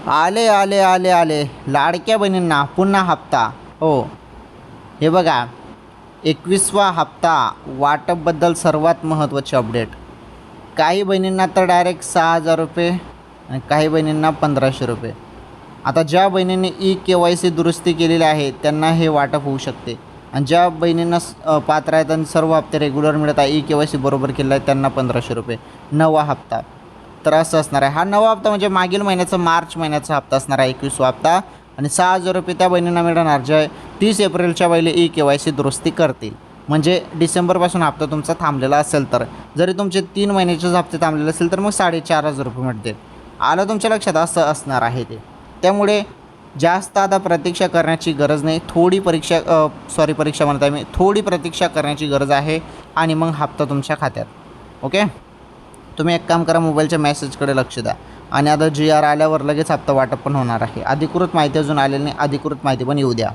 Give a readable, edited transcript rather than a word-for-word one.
आले आले आले आले लाडक्या बहिणींना पुन्हा हप्ता. हो, हे बघा, 21वा हप्ता वाटपबद्दल सर्वात महत्त्वाची अपडेट. काही बहिणींना तर डायरेक्ट 6,000 रुपये आणि काही बहिणींना 1,500 रुपये. आता ज्या बहिणींनी KYC दुरुस्ती केलेली आहे त्यांना हे वाटप होऊ शकते, आणि ज्या बहिणींना पात्र आहेत आणि सर्व हप्ते रेग्युलर मिळत आहे, KYC बरोबर केलं आहे, त्यांना 1,500 रुपये नवा हप्ता. तर असं असणार आहे. हा नवा हप्ता म्हणजे मागील महिन्याचा मार्च महिन्याचा हप्ता असणार आहे, 21वा हप्ता. आणि 6,000 रुपये त्या बहिणींना मिळणार जे 30 एप्रिलच्या वेळेला KYC दुरुस्ती करतील. म्हणजे डिसेंबरपासून हप्ता तुमचा थांबलेला असेल तर, जरी तुमचे 3 महिन्याचेच हप्ते थांबलेले असेल तर मग 4,500 रुपये मिळतील. आलं तुमच्या लक्षात? असं असणार आहे ते. त्यामुळे जास्त आता प्रतीक्षा करण्याची गरज नाही. थोडी प्रतीक्षा करण्याची गरज आहे आणि मग हप्ता तुमच्या खात्यात. ओके, तुम्ही एक काम करा, मोबाईलच्या मेसेजकडे लक्ष द्या. आणि आता GR आल्यावर लगेच हप्ता वाटप पण होणार आहे. अधिकृत माहिती अजून आलेली नाही, अधिकृत माहिती पण येऊ द्या.